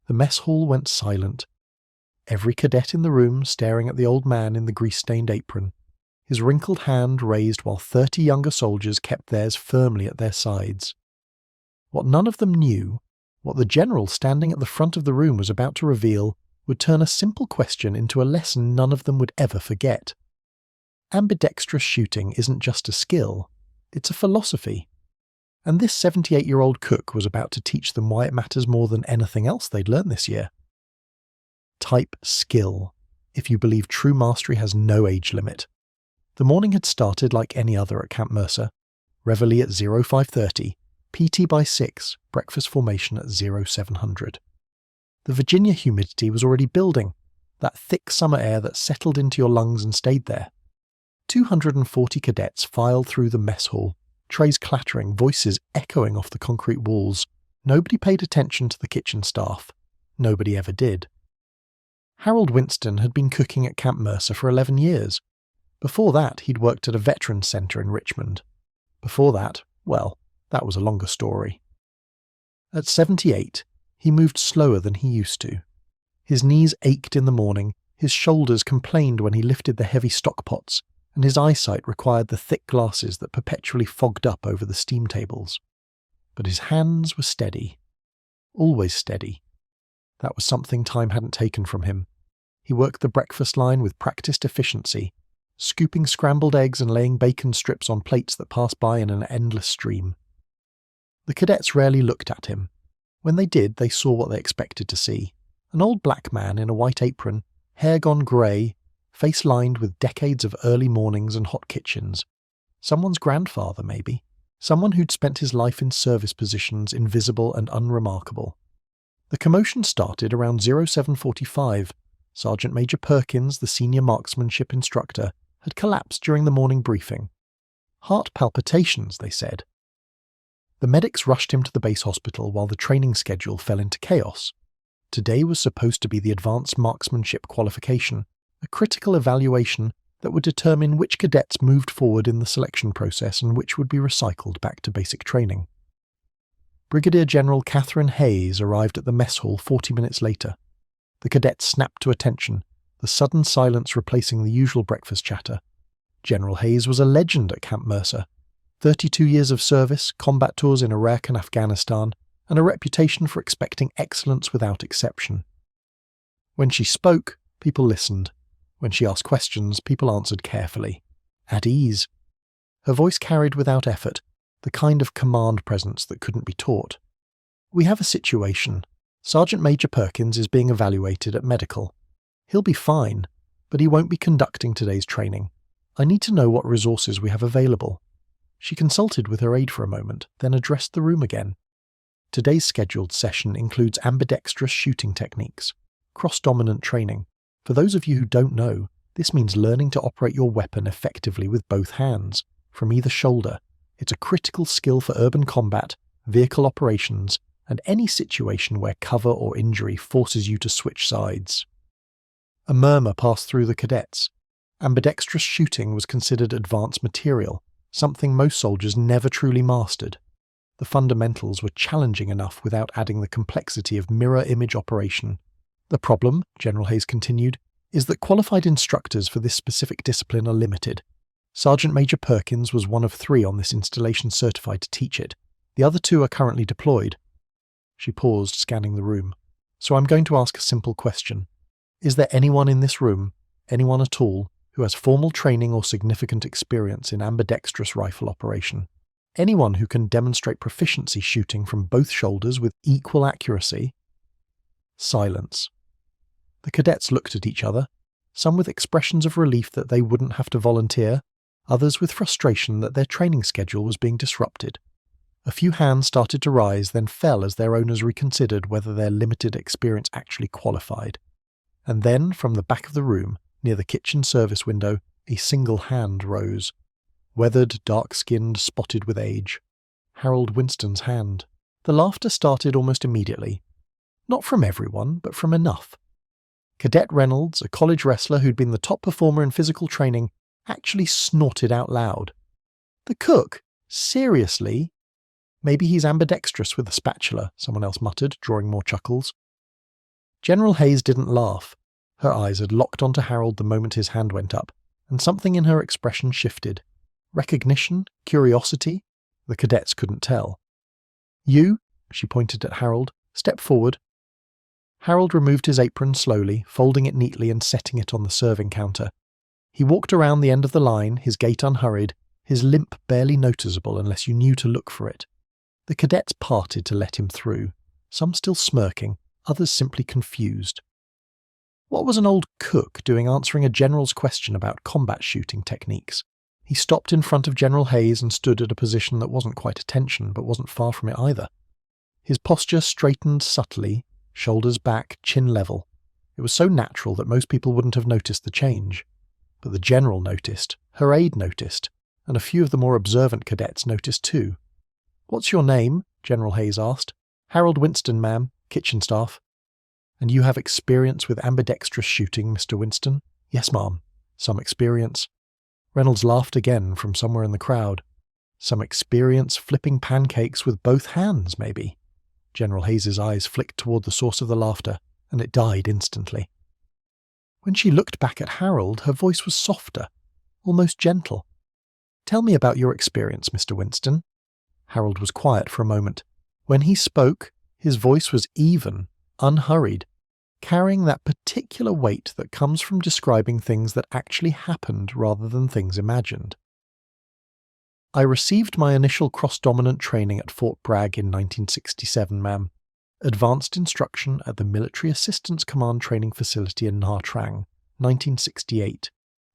The mess hall went silent. Every cadet in the room staring at the old man in the grease-stained apron, his wrinkled hand raised while 30 younger soldiers kept theirs firmly at their sides. What none of them knew, what the general standing at the front of the room was about to reveal, would turn a simple question into a lesson none of them would ever forget. Ambidextrous shooting isn't just a skill, it's a philosophy. And this 78-year-old cook was about to teach them why it matters more than anything else they'd learned this year. Type skill, if you believe true mastery has no age limit. The morning had started like any other at Camp Mercer. Reveille at 0530, PT by 6, breakfast formation at 0700. The Virginia humidity was already building, that thick summer air that settled into your lungs and stayed there. 240 cadets filed through the mess hall, trays clattering, voices echoing off the concrete walls. Nobody paid attention to the kitchen staff. Nobody ever did. Harold Winston had been cooking at Camp Mercer for 11 years. Before that, he'd worked at a veterans centre in Richmond. Before that, well, that was a longer story. At 78, he moved slower than he used to. His knees ached in the morning, his shoulders complained when he lifted the heavy stock pots, and his eyesight required the thick glasses that perpetually fogged up over the steam tables. But his hands were steady. Always steady. That was something time hadn't taken from him. He worked the breakfast line with practiced efficiency, scooping scrambled eggs and laying bacon strips on plates that passed by in an endless stream. The cadets rarely looked at him. When they did, they saw what they expected to see. An old black man in a white apron, hair gone grey, face lined with decades of early mornings and hot kitchens. Someone's grandfather, maybe. Someone who'd spent his life in service positions, invisible and unremarkable. The commotion started around 0745. Sergeant Major Perkins, the senior marksmanship instructor, had collapsed during the morning briefing. Heart palpitations, they said. The medics rushed him to the base hospital while the training schedule fell into chaos. Today was supposed to be the advanced marksmanship qualification, a critical evaluation that would determine which cadets moved forward in the selection process and which would be recycled back to basic training. Brigadier General Catherine Hayes arrived at the mess hall 40 minutes later. The cadets snapped to attention, the sudden silence replacing the usual breakfast chatter. General Hayes was a legend at Camp Mercer. 32 years of service, combat tours in Iraq and Afghanistan, and a reputation for expecting excellence without exception. When she spoke, people listened. When she asked questions, people answered carefully. At ease. Her voice carried without effort, the kind of command presence that couldn't be taught. We have a situation. Sergeant Major Perkins is being evaluated at medical. He'll be fine, but he won't be conducting today's training. I need to know what resources we have available. She consulted with her aide for a moment, then addressed the room again. Today's scheduled session includes ambidextrous shooting techniques, cross-dominant training. For those of you who don't know, this means learning to operate your weapon effectively with both hands, from either shoulder. It's a critical skill for urban combat, vehicle operations, and any situation where cover or injury forces you to switch sides. A murmur passed through the cadets. Ambidextrous shooting was considered advanced material, something most soldiers never truly mastered. The fundamentals were challenging enough without adding the complexity of mirror image operation. The problem, General Hayes continued, is that qualified instructors for this specific discipline are limited. Sergeant Major Perkins was one of 3 on this installation certified to teach it. The other 2 are currently deployed. She paused, scanning the room. So I'm going to ask a simple question. Is there anyone in this room, anyone at all, who has formal training or significant experience in ambidextrous rifle operation? Anyone who can demonstrate proficiency shooting from both shoulders with equal accuracy? Silence. The cadets looked at each other, some with expressions of relief that they wouldn't have to volunteer, others with frustration that their training schedule was being disrupted. A few hands started to rise, then fell as their owners reconsidered whether their limited experience actually qualified. And then, from the back of the room, near the kitchen service window, a single hand rose. Weathered, dark-skinned, spotted with age. Harold Winston's hand. The laughter started almost immediately. Not from everyone, but from enough. Cadet Reynolds, a college wrestler who'd been the top performer in physical training, actually snorted out loud. The cook? Seriously? Maybe he's ambidextrous with a spatula, someone else muttered, drawing more chuckles. General Hayes didn't laugh. Her eyes had locked onto Harold the moment his hand went up, and something in her expression shifted. Recognition? Curiosity? The cadets couldn't tell. "You," she pointed at Harold, "step forward." Harold removed his apron slowly, folding it neatly and setting it on the serving counter. He walked around the end of the line, his gait unhurried, his limp barely noticeable unless you knew to look for it. The cadets parted to let him through, some still smirking, others simply confused. What was an old cook doing answering a general's question about combat shooting techniques? He stopped in front of General Hayes and stood at a position that wasn't quite attention, but wasn't far from it either. His posture straightened subtly, shoulders back, chin level. It was so natural that most people wouldn't have noticed the change. But the general noticed, her aide noticed, and a few of the more observant cadets noticed too. "What's your name?" General Hayes asked. "Harold Winston, ma'am, kitchen staff." "And you have experience with ambidextrous shooting, Mr. Winston?" "Yes, ma'am." "Some experience?" Reynolds laughed again from somewhere in the crowd. "Some experience flipping pancakes with both hands, maybe?" General Hayes's eyes flicked toward the source of the laughter, and it died instantly. When she looked back at Harold, her voice was softer, almost gentle. "Tell me about your experience, Mr. Winston." Harold was quiet for a moment. When he spoke, his voice was even, unhurried, carrying that particular weight that comes from describing things that actually happened rather than things imagined. "I received my initial cross-dominant training at Fort Bragg in 1967, ma'am. Advanced instruction at the Military Assistance Command Training Facility in Nha Trang, 1968.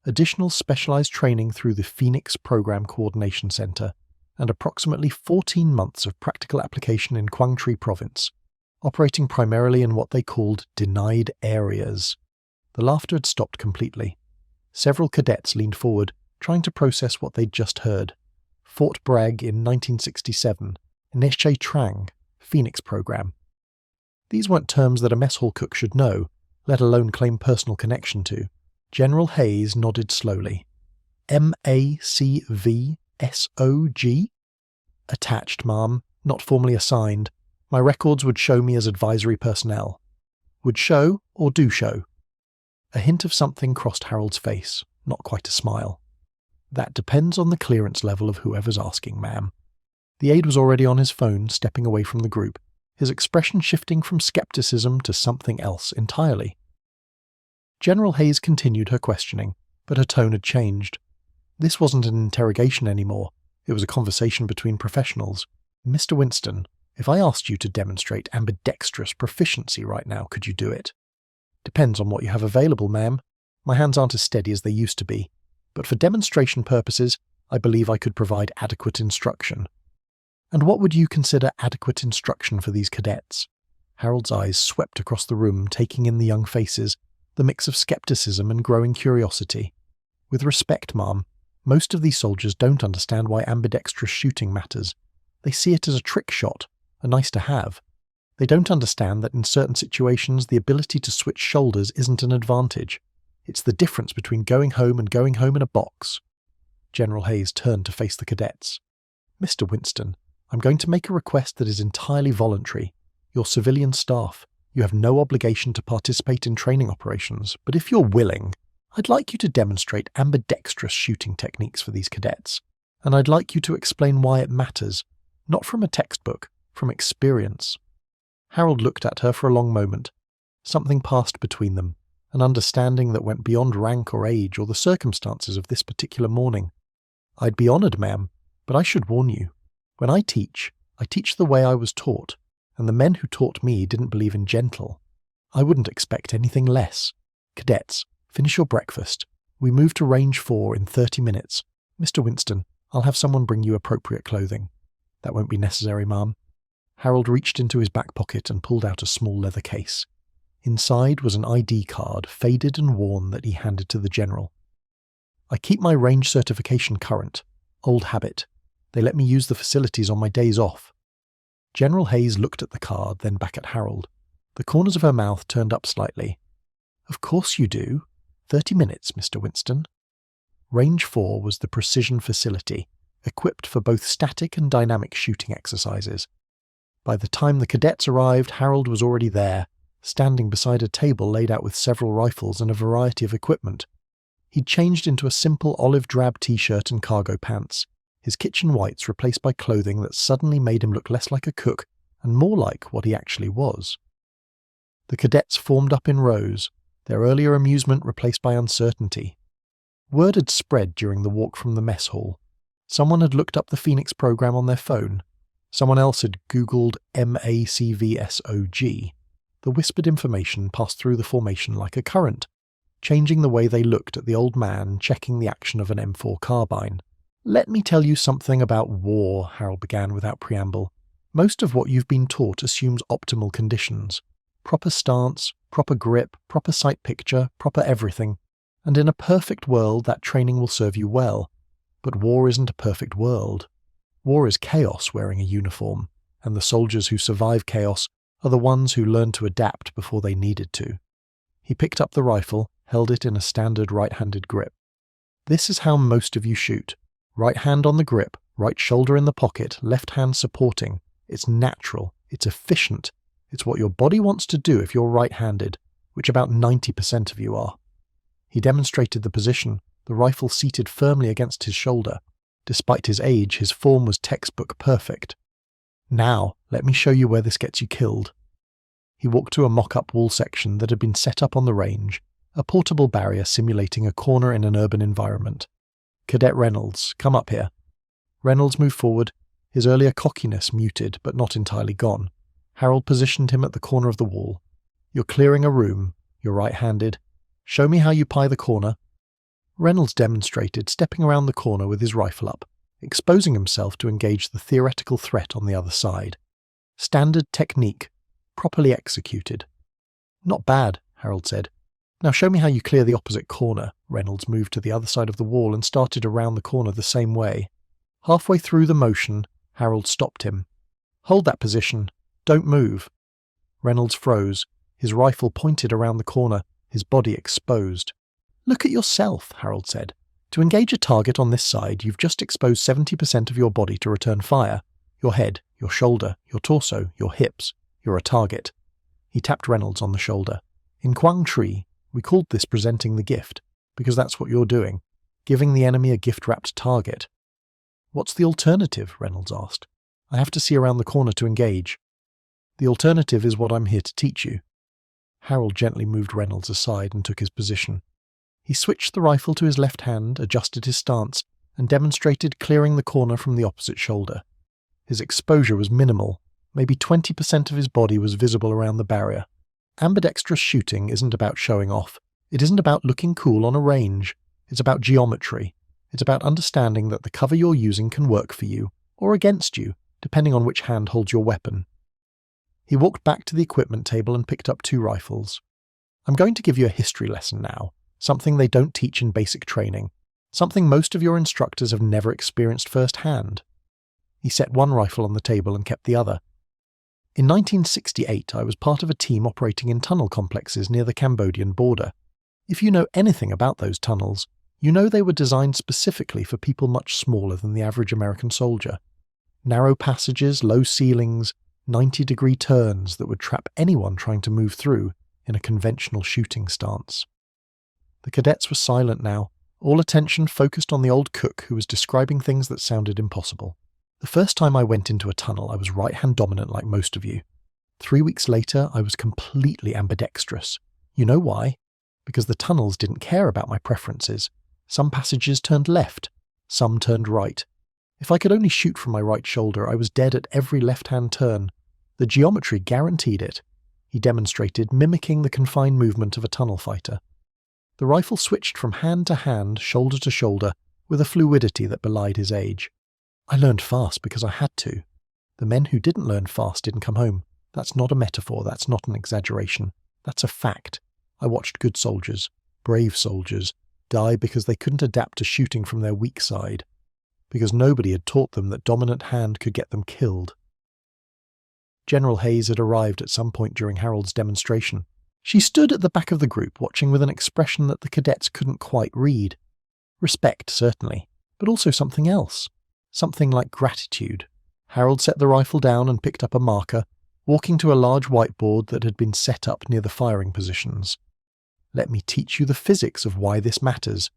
Additional specialized training through the Phoenix Program Coordination Center, and approximately 14 months of practical application in Quang Tri Province, operating primarily in what they called denied areas." The laughter had stopped completely. Several cadets leaned forward, trying to process what they'd just heard. Fort Bragg in 1967, Nha Trang, Phoenix Program. These weren't terms that a mess hall cook should know, let alone claim personal connection to. General Hayes nodded slowly. "MACV-SOG? "Attached, ma'am, not formally assigned. My records would show me as advisory personnel." "Would show or do show?" A hint of something crossed Harold's face, not quite a smile. "That depends on the clearance level of whoever's asking, ma'am." The aide was already on his phone, stepping away from the group, his expression shifting from skepticism to something else entirely. General Hayes continued her questioning, but her tone had changed. This wasn't an interrogation anymore. It was a conversation between professionals. "Mr. Winston, if I asked you to demonstrate ambidextrous proficiency right now, could you do it?" "Depends on what you have available, ma'am. My hands aren't as steady as they used to be. But for demonstration purposes, I believe I could provide adequate instruction." "And what would you consider adequate instruction for these cadets?" Harold's eyes swept across the room, taking in the young faces, the mix of skepticism and growing curiosity. "With respect, ma'am, most of these soldiers don't understand why ambidextrous shooting matters. They see it as a trick shot, a nice to have. They don't understand that in certain situations the ability to switch shoulders isn't an advantage. It's the difference between going home and going home in a box." General Hayes turned to face the cadets. "Mr. Winston, I'm going to make a request that is entirely voluntary. You're civilian staff. You have no obligation to participate in training operations, but if you're willing, I'd like you to demonstrate ambidextrous shooting techniques for these cadets, and I'd like you to explain why it matters, not from a textbook, from experience." Harold looked at her for a long moment. Something passed between them, an understanding that went beyond rank or age or the circumstances of this particular morning. "I'd be honoured, ma'am, but I should warn you. When I teach the way I was taught, and the men who taught me didn't believe in gentle. I wouldn't expect anything less. Cadets, finish your breakfast. We move to Range 4 in 30 minutes. Mr. Winston, I'll have someone bring you appropriate clothing." "That won't be necessary, ma'am." Harold reached into his back pocket and pulled out a small leather case. Inside was an ID card, faded and worn, that he handed to the general. "I keep my range certification current. Old habit. They let me use the facilities on my days off." General Hayes looked at the card, then back at Harold. The corners of her mouth turned up slightly. "Of course you do. 30 minutes, Mr. Winston." Range 4 was the precision facility, equipped for both static and dynamic shooting exercises. By the time the cadets arrived, Harold was already there, standing beside a table laid out with several rifles and a variety of equipment. He'd changed into a simple olive-drab t-shirt and cargo pants, his kitchen whites replaced by clothing that suddenly made him look less like a cook and more like what he actually was. The cadets formed up in rows, their earlier amusement replaced by uncertainty. Word had spread during the walk from the mess hall. Someone had looked up the Phoenix program on their phone. Someone else had Googled MACV-SOG. The whispered information passed through the formation like a current, changing the way they looked at the old man checking the action of an M4 carbine. "Let me tell you something about war," Harold began without preamble. "Most of what you've been taught assumes optimal conditions. Proper stance, proper grip, proper sight picture, proper everything. And in a perfect world, that training will serve you well. But war isn't a perfect world. War is chaos wearing a uniform, and the soldiers who survive chaos are the ones who learned to adapt before they needed to." He picked up the rifle, held it in a standard right-handed grip. "This is how most of you shoot. Right hand on the grip, right shoulder in the pocket, left hand supporting. It's natural. It's efficient. It's what your body wants to do if you're right-handed, which about 90% of you are." He demonstrated the position, the rifle seated firmly against his shoulder. Despite his age, his form was textbook perfect. "Now, let me show you where this gets you killed." He walked to a mock-up wall section that had been set up on the range, a portable barrier simulating a corner in an urban environment. "Cadet Reynolds, come up here." Reynolds moved forward, his earlier cockiness muted but not entirely gone. Harold positioned him at the corner of the wall. "You're clearing a room. You're right-handed. Show me how you pie the corner." Reynolds demonstrated, stepping around the corner with his rifle up, exposing himself to engage the theoretical threat on the other side. Standard technique, properly executed. "Not bad," Harold said. "Now show me how you clear the opposite corner." Reynolds moved to the other side of the wall and started around the corner the same way. Halfway through the motion, Harold stopped him. "Hold that position. Don't move." Reynolds froze, his rifle pointed around the corner, his body exposed. "Look at yourself," Harold said. "To engage a target on this side, you've just exposed 70% of your body to return fire. Your head, your shoulder, your torso, your hips. You're a target." He tapped Reynolds on the shoulder. "In Quang Tri, we called this presenting the gift, because that's what you're doing, giving the enemy a gift-wrapped target." "What's the alternative?" Reynolds asked. "I have to see around the corner to engage." "The alternative is what I'm here to teach you." Harold gently moved Reynolds aside and took his position. He switched the rifle to his left hand, adjusted his stance, and demonstrated clearing the corner from the opposite shoulder. His exposure was minimal. Maybe 20% of his body was visible around the barrier. Ambidextrous shooting isn't about showing off. It isn't about looking cool on a range. It's about geometry. It's about understanding that the cover you're using can work for you, or against you, depending on which hand holds your weapon. He walked back to the equipment table and picked up 2 rifles. "I'm going to give you a history lesson now, something they don't teach in basic training, something most of your instructors have never experienced firsthand." He set one rifle on the table and kept the other. "In 1968, I was part of a team operating in tunnel complexes near the Cambodian border. If you know anything about those tunnels, you know they were designed specifically for people much smaller than the average American soldier. Narrow passages, low ceilings, 90-degree turns that would trap anyone trying to move through in a conventional shooting stance." The cadets were silent now, all attention focused on the old cook who was describing things that sounded impossible. "The first time I went into a tunnel, I was right-hand dominant like most of you. 3 weeks later, I was completely ambidextrous. You know why? Because the tunnels didn't care about my preferences. Some passages turned left, some turned right. If I could only shoot from my right shoulder, I was dead at every left-hand turn. The geometry guaranteed it." He demonstrated, mimicking the confined movement of a tunnel fighter. The rifle switched from hand to hand, shoulder to shoulder, with a fluidity that belied his age. "I learned fast because I had to. The men who didn't learn fast didn't come home. That's not a metaphor, that's not an exaggeration. That's a fact. I watched good soldiers, brave soldiers, die because they couldn't adapt to shooting from their weak side. Because nobody had taught them that dominant hand could get them killed." General Hayes had arrived at some point during Harold's demonstration. She stood at the back of the group, watching with an expression that the cadets couldn't quite read. Respect, certainly, but also something else. Something like gratitude. Harold set the rifle down and picked up a marker, walking to a large whiteboard that had been set up near the firing positions. "Let me teach you the physics of why this matters.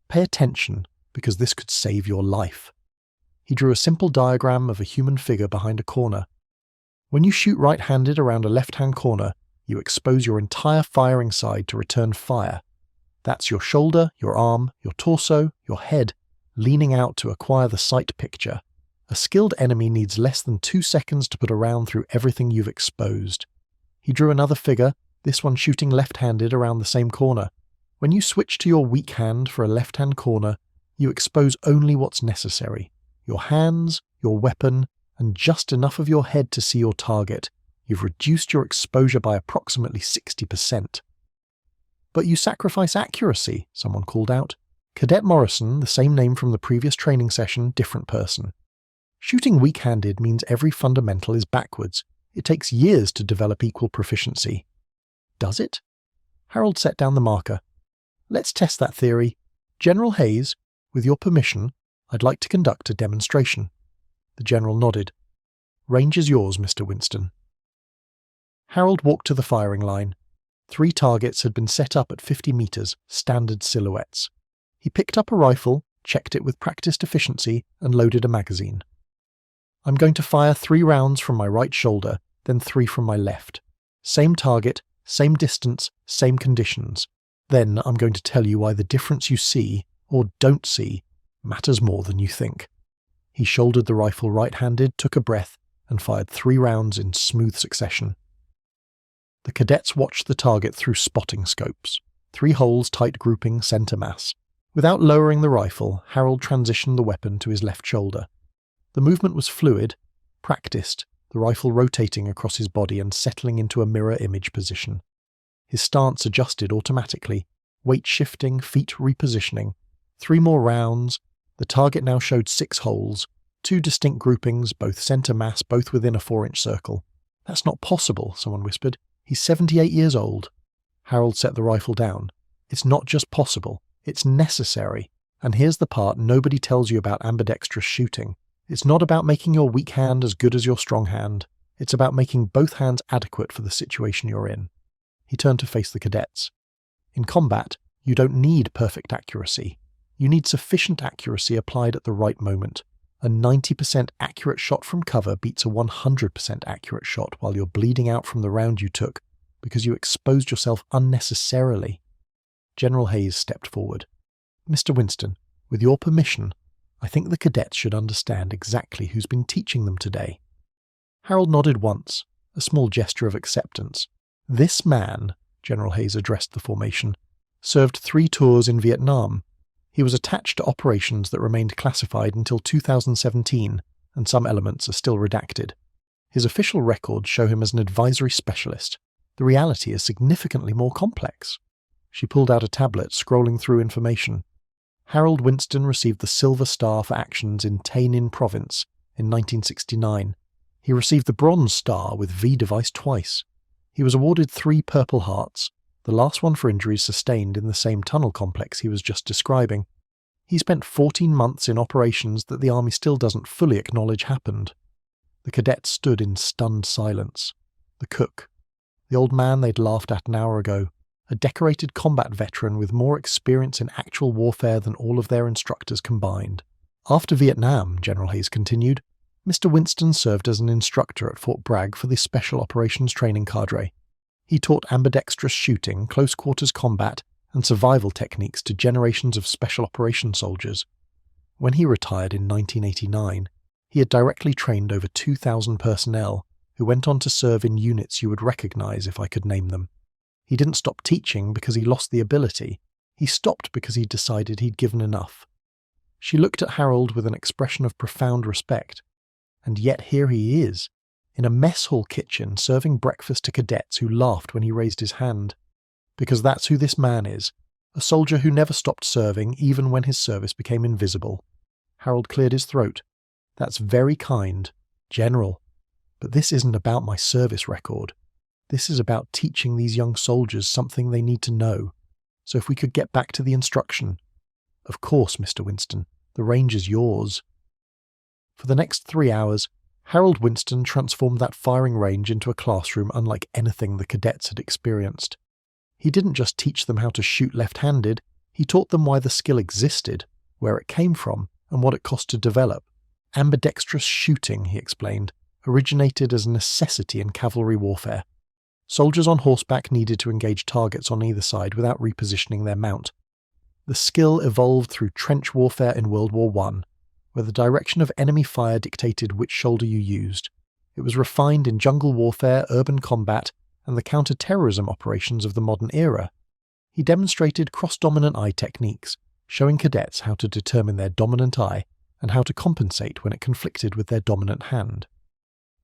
Pay attention, because this could save your life." He drew a simple diagram of a human figure behind a corner. When you shoot right-handed around a left-hand corner, you expose your entire firing side to return fire. That's your shoulder, your arm, your torso, your head, leaning out to acquire the sight picture. A skilled enemy needs less than 2 seconds to put a round through everything you've exposed. He drew another figure, this one shooting left-handed around the same corner. When you switch to your weak hand for a left-hand corner, you expose only what's necessary. Your hands, your weapon, and just enough of your head to see your target. You've reduced your exposure by approximately 60%. "But you sacrifice accuracy," someone called out. Cadet Morrison, the same name from the previous training session, different person. "Shooting weak-handed means every fundamental is backwards. It takes years to develop equal proficiency." "Does it?" Harold set down the marker. "Let's test that theory. General Hayes, with your permission, I'd like to conduct a demonstration." The general nodded. "Range is yours, Mr. Winston." Harold walked to the firing line. 3 targets had been set up at 50 meters, standard silhouettes. He picked up a rifle, checked it with practiced efficiency, and loaded a magazine. "I'm going to fire 3 rounds from my right shoulder, then 3 from my left. Same target, same distance, same conditions. Then I'm going to tell you why the difference you see, or don't see, matters more than you think." He shouldered the rifle right-handed, took a breath, and fired 3 rounds in smooth succession. The cadets watched the target through spotting scopes. 3 holes tight grouping center mass. Without lowering the rifle, Harold transitioned the weapon to his left shoulder. The movement was fluid, practiced, the rifle rotating across his body and settling into a mirror image position. His stance adjusted automatically, weight shifting, feet repositioning. 3 more rounds. The target now showed 6 holes, 2 distinct groupings, both center mass, both within a 4-inch circle. "That's not possible," someone whispered. "He's 78 years old." Harold set the rifle down. "It's not just possible, it's necessary. And here's the part nobody tells you about ambidextrous shooting. It's not about making your weak hand as good as your strong hand. It's about making both hands adequate for the situation you're in." He turned to face the cadets. "In combat, you don't need perfect accuracy. You need sufficient accuracy applied at the right moment. A 90% accurate shot from cover beats a 100% accurate shot while you're bleeding out from the round you took because you exposed yourself unnecessarily." General Hayes stepped forward. "Mr. Winston, with your permission, I think the cadets should understand exactly who's been teaching them today." Harold nodded once, a small gesture of acceptance. "This man," General Hayes addressed the formation, "served 3 tours in Vietnam. He was attached to operations that remained classified until 2017, and some elements are still redacted. His official records show him as an advisory specialist. The reality is significantly more complex." She pulled out a tablet, scrolling through information. Harold Winston received the Silver Star for actions in Tay Ninh Province in 1969. He received the Bronze Star with V device twice. He was awarded 3 Purple Hearts, the last one for injuries sustained in the same tunnel complex he was just describing. He spent 14 months in operations that the Army still doesn't fully acknowledge happened. The cadets stood in stunned silence. The cook, the old man they'd laughed at an hour ago, a decorated combat veteran with more experience in actual warfare than all of their instructors combined. "After Vietnam," General Hayes continued, "Mr. Winston served as an instructor at Fort Bragg for the Special Operations Training Cadre. He taught ambidextrous shooting, close-quarters combat, and survival techniques to generations of Special Operations soldiers. When he retired in 1989, he had directly trained over 2,000 personnel, who went on to serve in units you would recognize if I could name them. He didn't stop teaching because he lost the ability. He stopped because he decided he'd given enough." She looked at Harold with an expression of profound respect. And yet here he is, in a mess hall kitchen serving breakfast to cadets who laughed when he raised his hand. Because that's who this man is, a soldier who never stopped serving even when his service became invisible. Harold cleared his throat. "That's very kind, General. But this isn't about my service record. This is about teaching these young soldiers something they need to know. So if we could get back to the instruction." "Of course, Mr. Winston. The range is yours." For the next 3 hours, Harold Winston transformed that firing range into a classroom unlike anything the cadets had experienced. He didn't just teach them how to shoot left-handed, he taught them why the skill existed, where it came from, and what it cost to develop. Ambidextrous shooting, he explained, originated as a necessity in cavalry warfare. Soldiers on horseback needed to engage targets on either side without repositioning their mount. The skill evolved through trench warfare in World War I, where the direction of enemy fire dictated which shoulder you used. It was refined in jungle warfare, urban combat, and the counter-terrorism operations of the modern era. He demonstrated cross-dominant eye techniques, showing cadets how to determine their dominant eye and how to compensate when it conflicted with their dominant hand.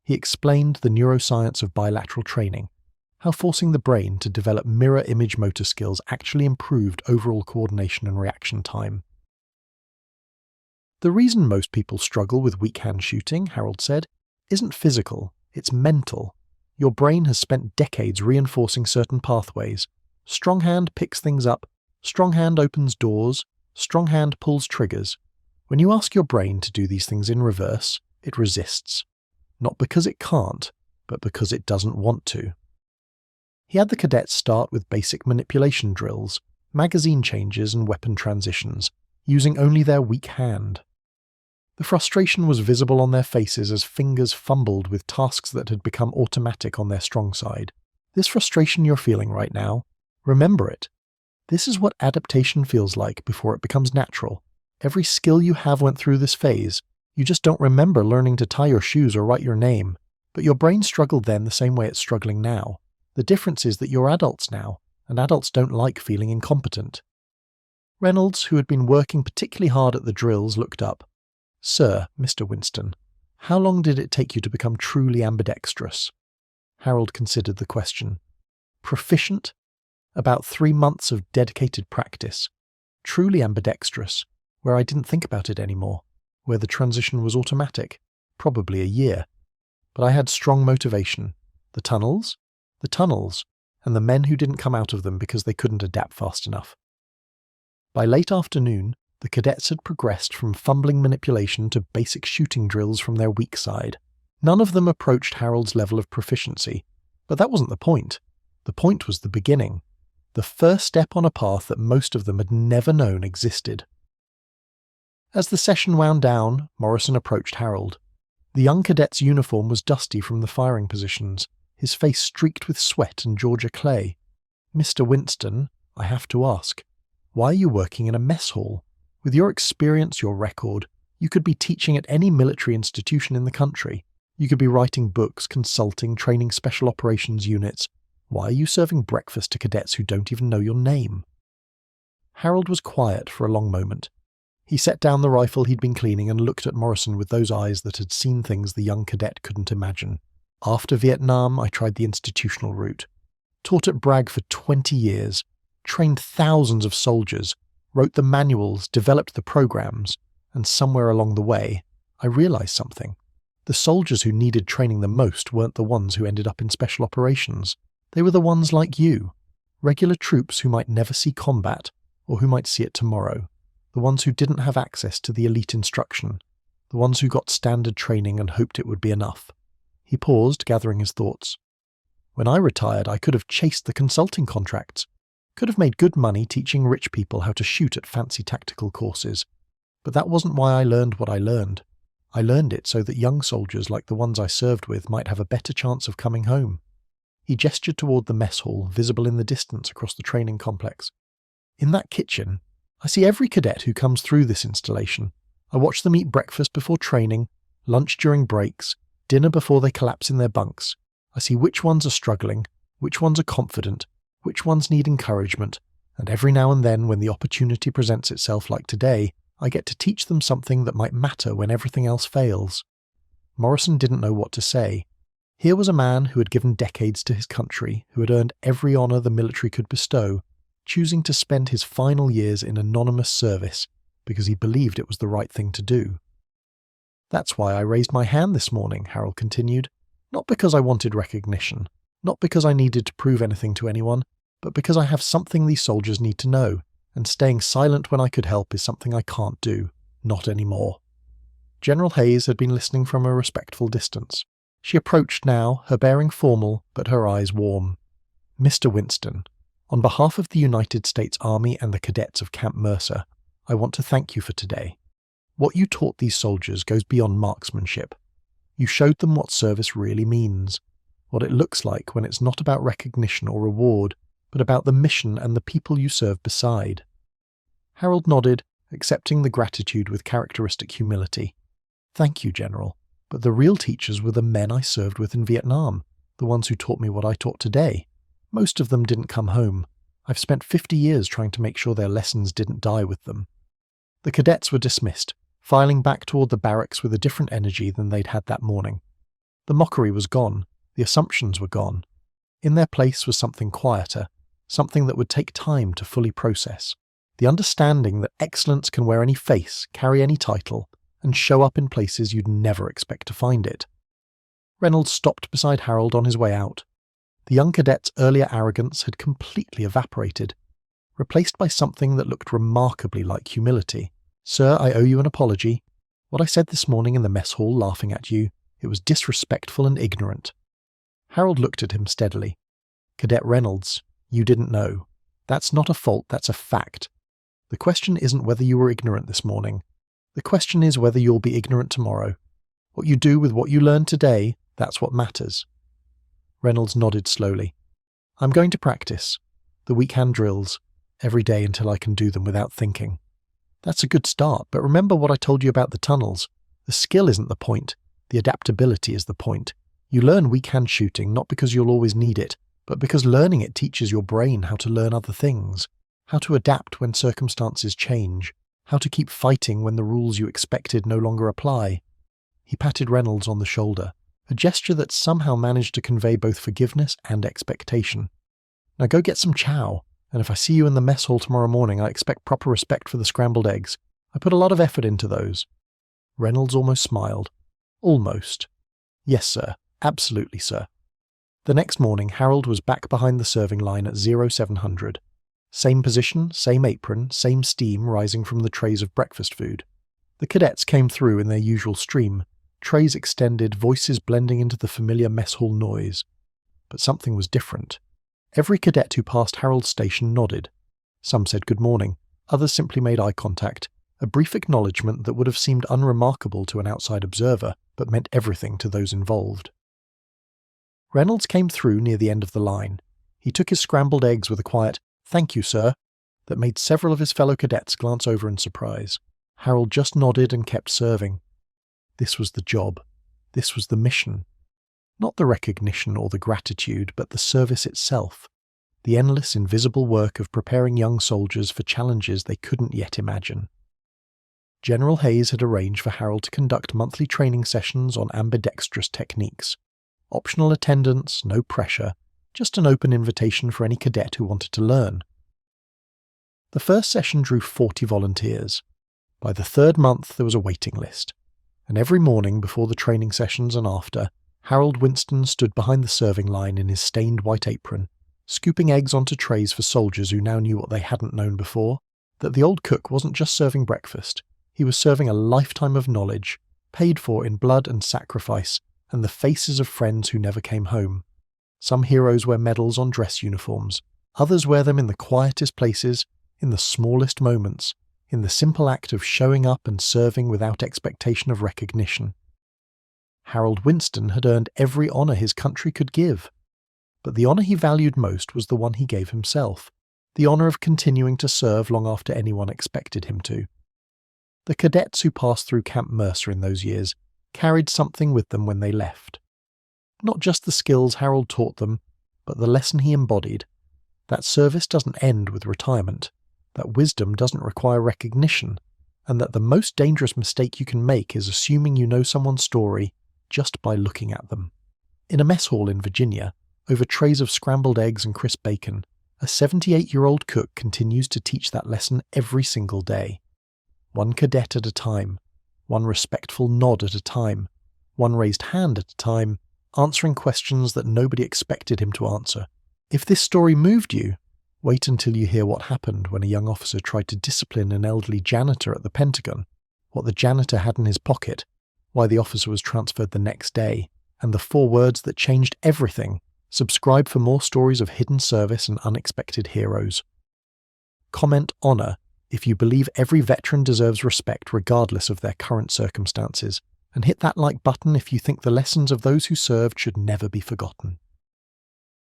He explained the neuroscience of bilateral training, how forcing the brain to develop mirror image motor skills actually improved overall coordination and reaction time. The reason most people struggle with weak hand shooting, Harold said, isn't physical, it's mental. Your brain has spent decades reinforcing certain pathways. Strong hand picks things up, strong hand opens doors, strong hand pulls triggers. When you ask your brain to do these things in reverse, it resists. Not because it can't, but because it doesn't want to. He had the cadets start with basic manipulation drills, magazine changes and weapon transitions, using only their weak hand. The frustration was visible on their faces as fingers fumbled with tasks that had become automatic on their strong side. This frustration you're feeling right now, remember it. This is what adaptation feels like before it becomes natural. Every skill you have went through this phase. You just don't remember learning to tie your shoes or write your name. But your brain struggled then the same way it's struggling now. The difference is that you're adults now, and adults don't like feeling incompetent. Reynolds, who had been working particularly hard at the drills, looked up. "Sir, Mr. Winston, how long did it take you to become truly ambidextrous?" Harold considered the question. "Proficient? About 3 months of dedicated practice. Truly ambidextrous, where I didn't think about it anymore, where the transition was automatic, probably a year. But I had strong motivation. The tunnels, and the men who didn't come out of them because they couldn't adapt fast enough." By late afternoon, the cadets had progressed from fumbling manipulation to basic shooting drills from their weak side. None of them approached Harold's level of proficiency, but that wasn't the point. The point was the beginning. The first step on a path that most of them had never known existed. As the session wound down, Morrison approached Harold. The young cadet's uniform was dusty from the firing positions, his face streaked with sweat and Georgia clay. "Mr. Winston, I have to ask, why are you working in a mess hall? With your experience, your record, you could be teaching at any military institution in the country. You could be writing books, consulting, training special operations units. Why are you serving breakfast to cadets who don't even know your name?" Harold was quiet for a long moment. He set down the rifle he'd been cleaning and looked at Morrison with those eyes that had seen things the young cadet couldn't imagine. "After Vietnam, I tried the institutional route. Taught at Bragg for 20 years, trained thousands of soldiers, wrote the manuals, developed the programs, and somewhere along the way, I realized something. The soldiers who needed training the most weren't the ones who ended up in special operations. They were the ones like you, regular troops who might never see combat, or who might see it tomorrow. The ones who didn't have access to the elite instruction. The ones who got standard training and hoped it would be enough." He paused, gathering his thoughts. "When I retired, I could have chased the consulting contracts. Could have made good money teaching rich people how to shoot at fancy tactical courses. But that wasn't why I learned what I learned. I learned it so that young soldiers like the ones I served with might have a better chance of coming home." He gestured toward the mess hall, visible in the distance across the training complex. "In that kitchen, I see every cadet who comes through this installation. I watch them eat breakfast before training, lunch during breaks, dinner before they collapse in their bunks. I see which ones are struggling, which ones are confident, which ones need encouragement, and every now and then when the opportunity presents itself like today, I get to teach them something that might matter when everything else fails." Morrison didn't know what to say. Here was a man who had given decades to his country, who had earned every honour the military could bestow, choosing to spend his final years in anonymous service because he believed it was the right thing to do. "That's why I raised my hand this morning," Harold continued. "Not because I wanted recognition, not because I needed to prove anything to anyone, but because I have something these soldiers need to know, and staying silent when I could help is something I can't do. Not anymore." General Hayes had been listening from a respectful distance. She approached now, her bearing formal, but her eyes warm. "Mr. Winston, on behalf of the United States Army and the cadets of Camp Mercer, I want to thank you for today. What you taught these soldiers goes beyond marksmanship. You showed them what service really means, what it looks like when it's not about recognition or reward, but about the mission and the people you serve beside." Harold nodded, accepting the gratitude with characteristic humility. "Thank you, General, but the real teachers were the men I served with in Vietnam, the ones who taught me what I taught today. Most of them didn't come home. I've spent 50 years trying to make sure their lessons didn't die with them." The cadets were dismissed, filing back toward the barracks with a different energy than they'd had that morning. The mockery was gone, the assumptions were gone. In their place was something quieter, something that would take time to fully process. The understanding that excellence can wear any face, carry any title, and show up in places you'd never expect to find it. Reynolds stopped beside Harold on his way out. The young cadet's earlier arrogance had completely evaporated, replaced by something that looked remarkably like humility. "Sir, I owe you an apology. What I said this morning in the mess hall laughing at you, it was disrespectful and ignorant." Harold looked at him steadily. "Cadet Reynolds, you didn't know. That's not a fault, that's a fact. The question isn't whether you were ignorant this morning. The question is whether you'll be ignorant tomorrow. What you do with what you learned today, that's what matters." Reynolds nodded slowly. "I'm going to practice. The weak hand drills. Every day until I can do them without thinking." "That's a good start, but remember what I told you about the tunnels. The skill isn't the point. The adaptability is the point. You learn weak hand shooting not because you'll always need it, but because learning it teaches your brain how to learn other things, how to adapt when circumstances change, how to keep fighting when the rules you expected no longer apply." He patted Reynolds on the shoulder, a gesture that somehow managed to convey both forgiveness and expectation. "Now go get some chow, and if I see you in the mess hall tomorrow morning, I expect proper respect for the scrambled eggs. I put a lot of effort into those." Reynolds almost smiled. "Almost. Yes, sir. Absolutely, sir." The next morning, Harold was back behind the serving line at 0700. Same position, same apron, same steam rising from the trays of breakfast food. The cadets came through in their usual stream, trays extended, voices blending into the familiar mess hall noise. But something was different. Every cadet who passed Harold's station nodded. Some said good morning, others simply made eye contact, a brief acknowledgement that would have seemed unremarkable to an outside observer, but meant everything to those involved. Reynolds came through near the end of the line. He took his scrambled eggs with a quiet, "Thank you, sir," that made several of his fellow cadets glance over in surprise. Harold just nodded and kept serving. This was the job. This was the mission. Not the recognition or the gratitude, but the service itself. The endless, invisible work of preparing young soldiers for challenges they couldn't yet imagine. General Hayes had arranged for Harold to conduct monthly training sessions on ambidextrous techniques. Optional attendance, no pressure, just an open invitation for any cadet who wanted to learn. The first session drew 40 volunteers. By the third month there was a waiting list, and every morning before the training sessions and after, Harold Winston stood behind the serving line in his stained white apron, scooping eggs onto trays for soldiers who now knew what they hadn't known before, that the old cook wasn't just serving breakfast, he was serving a lifetime of knowledge, paid for in blood and sacrifice, and the faces of friends who never came home. Some heroes wear medals on dress uniforms, others wear them in the quietest places, in the smallest moments, in the simple act of showing up and serving without expectation of recognition. Harold Winston had earned every honour his country could give, but the honour he valued most was the one he gave himself, the honour of continuing to serve long after anyone expected him to. The cadets who passed through Camp Mercer in those years carried something with them when they left. Not just the skills Harold taught them, but the lesson he embodied. That service doesn't end with retirement, that wisdom doesn't require recognition, and that the most dangerous mistake you can make is assuming you know someone's story just by looking at them. In a mess hall in Virginia, over trays of scrambled eggs and crisp bacon, a 78-year-old cook continues to teach that lesson every single day. One cadet at a time, one respectful nod at a time, one raised hand at a time, answering questions that nobody expected him to answer. If this story moved you, wait until you hear what happened when a young officer tried to discipline an elderly janitor at the Pentagon, what the janitor had in his pocket, why the officer was transferred the next day, and the 4 words that changed everything. Subscribe for more stories of hidden service and unexpected heroes. Comment Honour if you believe every veteran deserves respect regardless of their current circumstances, and hit that like button if you think the lessons of those who served should never be forgotten.